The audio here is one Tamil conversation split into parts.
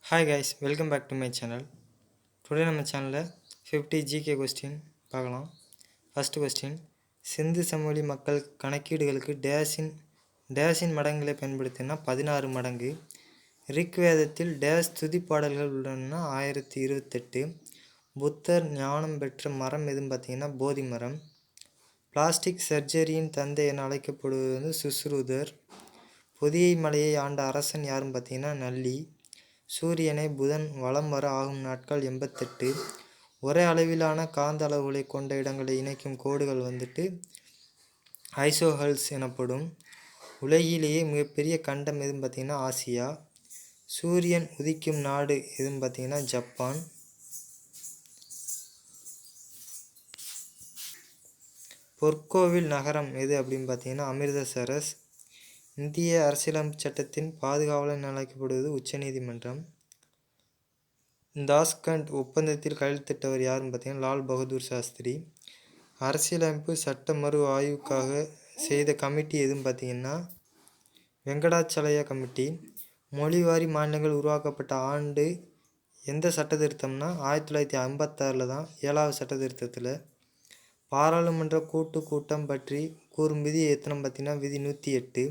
Hi guys, welcome back to my channel. Today நம்ம சேனலில் 50 GK கொஸ்டின் பார்க்கலாம். ஃபஸ்ட்டு கொஸ்டின், சிந்து சமவெளி மக்கள் கணக்கீடுகளுக்கு டேஸின் மடங்களை பயன்படுத்தினா 16 மடங்கு. ரிக்வேதத்தில் டேஸ் துதிப்பாடல்கள் உள்ளன 1028. புத்தர் ஞானம் பெற்ற மரம் எதுன்னு பார்த்தீங்கன்னா போதி மரம். பிளாஸ்டிக் சர்ஜரியின் தந்தை என அழைக்கப்படுவது சுஸ்ருதர். பொதியை மலையை ஆண்ட அரசன் யாருன்னு பார்த்தீங்கன்னா நல்லி. சூரியனை புதன் வலம் வர ஆகும் நாட்கள் 88. ஒரே அளவிலான காந்த அளவுகளை கொண்ட இடங்களை இணைக்கும் கோடுகள் ஐசோஹல்ஸ் எனப்படும். உலகிலேயே மிகப்பெரிய கண்டம் எதுன்னு பார்த்தீங்கன்னா ஆசியா. சூரியன் உதிக்கும் நாடு எதுன்னு பார்த்தீங்கன்னா ஜப்பான். பொற்கோவில் நகரம் எது அப்படின்னு பார்த்தீங்கன்னா அமிர்தசரஸ். இந்திய அரசியலமைப்பு சட்டத்தின் பாதுகாவலர் என அழைக்கப்படுவது உச்சநீதிமன்றம். தாஸ்கண்ட் ஒப்பந்தத்தில் கையெழுத்திட்டவர் யாருன்னு பார்த்தீங்கன்னா லால் பகதூர் சாஸ்திரி. அரசியலமைப்பு சட்ட மறு ஆய்வுக்காக செய்த கமிட்டி எதுன்னு பார்த்தீங்கன்னா வெங்கடாச்சலயா கமிட்டி. மொழிவாரி மாநிலங்கள் உருவாக்கப்பட்ட ஆண்டு எந்த சட்ட திருத்தம்னா 1956 தான், 7வது சட்ட திருத்தத்தில். பாராளுமன்ற கூட்டம் பற்றி கூறும் விதி எத்தனை பார்த்தீங்கன்னா விதி 108.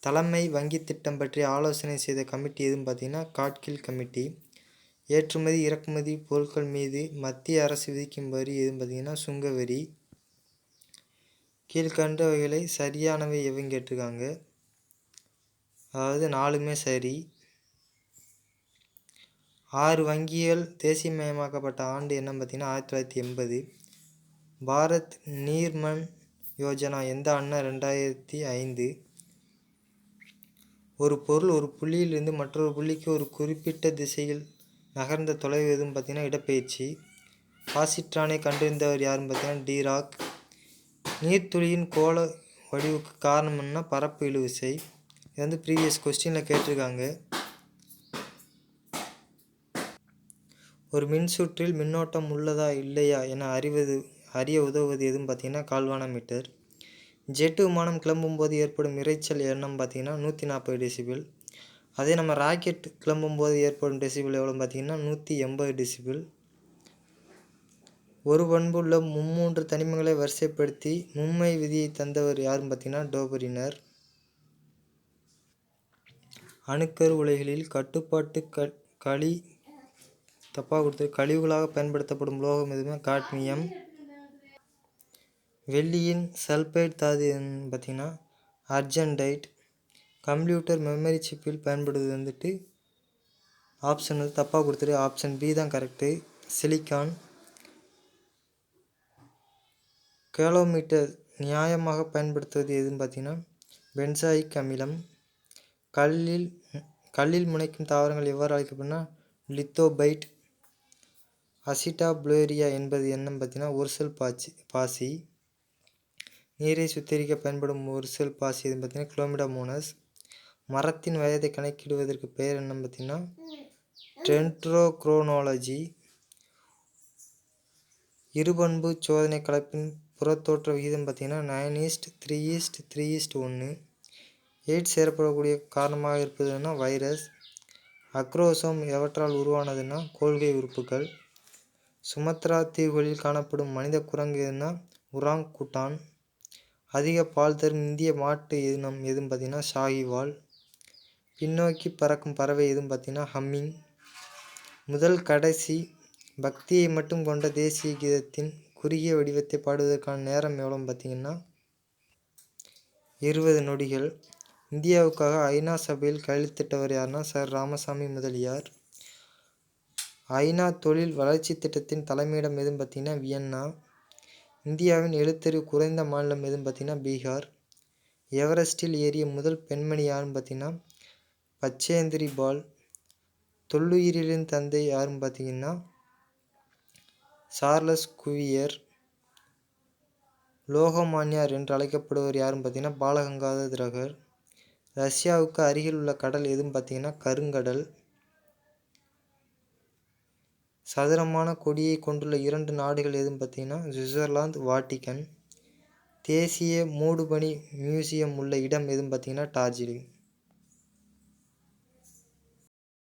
தலைமை வங்கி திட்டம் பற்றி ஆலோசனை செய்த கமிட்டி எதுன்னு பார்த்தீங்கன்னா காட்கில் கமிட்டி. ஏற்றுமதி இறக்குமதி பொருட்கள் மீது மத்திய அரசு விதிக்கும் வரி எதுன்னு பார்த்தீங்கன்னா சுங்க வரி. கீழ்கண்டவைகளை சரியானவை எவைன்னு கேட்டிருக்காங்க, அதாவது 4மே சரி. 6 வங்கிகள் தேசியமயமாக்கப்பட்ட ஆண்டு என்னன்னு பார்த்தீங்கன்னா 1980. பாரத் நீர்மன் யோஜனா எந்த ஆண்டுனா 2005. ஒரு பொருள் ஒரு புள்ளியிலிருந்து மற்றொரு புள்ளிக்கு ஒரு குறிப்பிட்ட திசையில் நகர்ந்த தொலைவு எதுன்னு பார்த்தீங்கன்னா இடப்பெயர்ச்சி. பாசிட்ரானை கண்டறிந்தவர் யாருன்னு பார்த்தீங்கன்னா டிராக். நீர்த்துளியின் கோள வடிவுக்கு காரணம் என்ன, பரப்பு இழுவிசை. இது ப்ரீவியஸ் கொஸ்டினில் கேட்டிருக்காங்க. ஒரு மின்சுற்றில் மின்னோட்டம் உள்ளதா இல்லையா என அறிய உதவுவது எதுன்னு பார்த்தீங்கன்னா கால்வானோமீட்டர். ஜெட் விமானம் கிளம்பும்போது ஏற்படும் இரைச்சல் என்னன்னு பார்த்தீங்கன்னா 140 டெசிபிள். அதே நம்ம ராக்கெட் கிளம்பும்போது ஏற்படும் டெசிபிள் எவ்வளோன்னு பார்த்தீங்கன்னா 180 டெசிபிள். ஒரு பண்புள்ள 3 தனிமங்களை வரிசைப்படுத்தி மும்மை விதியை தந்தவர் யாருன்னு பார்த்தீங்கன்னா டோபரினர். அணுக்கரு உலைகளில் கட்டுப்பாட்டு கழிவுகளாக பயன்படுத்தப்படும் உலோகம் எதுவுமே காட்மியம். வெள்ளியின் சல்பைட் தாது பார்த்திங்கன்னா அர்ஜென்டைட். கம்ப்யூட்டர் மெமரி சிப்பில் பயன்படுவது ஆப்ஷன் தப்பாக கொடுத்துரு, ஆப்ஷன் பி தான் கரெக்டு, சிலிக்கான். கேலோமீட்டர் நியாயமாக பயன்படுத்துவது எதுன்னு பார்த்தீங்கன்னா பென்சாயிக் அமிலம். கல்லில் முனைக்கும் தாவரங்கள் எவ்வாறு அழைக்கப்படுனா லித்தோபைட். அசிட்டாப்ளோரியா என்பது என்னன்னு பார்த்தீங்கன்னா ஒரு செல் பாசி. நீரை சுத்திகரிக்க பயன்படும் ஒரு செல் பாசி எதுன்னு பார்த்தீங்கன்னா குளோமிடோமோனஸ். மரத்தின் வயதை கணக்கிடுவதற்கு பெயர் என்னன்னு பார்த்தீங்கன்னா டென்ட்ரோக்ரோனாலஜி. இருபண்பு சோதனை கலப்பின் புறத்தோற்ற விகிதம் பார்த்தீங்கன்னா 9:3:3:1. எய்ட்ஸ் ஏற்படக்கூடிய காரணமாக இருப்பதுன்னா வைரஸ். அக்ரோசோம் எவற்றால் உருவானதுன்னா கோல்கை உறுப்புகள். சுமத்ரா தீவுகளில் காணப்படும் மனித குரங்கு எதுனா உராங்குட்டான். அதிக பால் தரும் இந்திய மாட்டு இனம் எதுன்னு பார்த்தீங்கன்னா ஷாஹிவால். பின்னோக்கி பறக்கும் பறவை எதுன்னு பார்த்தீங்கன்னா ஹம்மிங். முதல் கடைசி பக்தியை மட்டும் கொண்ட தேசிய கீதத்தின் குறுகிய வடிவத்தை பாடுவதற்கான நேரம் எவ்வளோன்னு பார்த்தீங்கன்னா 20 நொடிகள். இந்தியாவுக்காக ஐநா சபையில் கையெழுத்திட்டவர் யாருன்னா சர் ராமசாமி முதலியார். ஐநா தொழில் வளர்ச்சி திட்டத்தின் தலைமையிடம் எதுன்னு பார்த்தீங்கன்னா வியன்னா. இந்தியாவின் எழுத்தறிவு குறைந்த மாநிலம் எதுன்னு பார்த்தீங்கன்னா பீகார். எவரெஸ்டில் ஏறிய முதல் பெண்மணி யாருன்னு பார்த்தீங்கன்னா பச்சேந்திரி பால். தொல்லுயிரிலின் தந்தை யாருன்னு பார்த்தீங்கன்னா சார்லஸ் குவியர். லோகமான்யார் என்று அழைக்கப்படுவர் யாருன்னு பார்த்தீங்கன்னா பாலகங்காதர திலகர். ரஷ்யாவுக்கு அருகில் உள்ள கடல் எதுன்னு பார்த்தீங்கன்னா கருங்கடல். சதுரமான கொடியை கொண்டுள்ள 2 நாடுகள் எதுன்னு பார்த்தீங்கன்னா சுவிட்சர்லாந்து, வாட்டிகன். தேசிய மூடுபனி மியூசியம் உள்ள இடம் எதுன்னு பார்த்தீங்கன்னா டார்ஜிலிங்.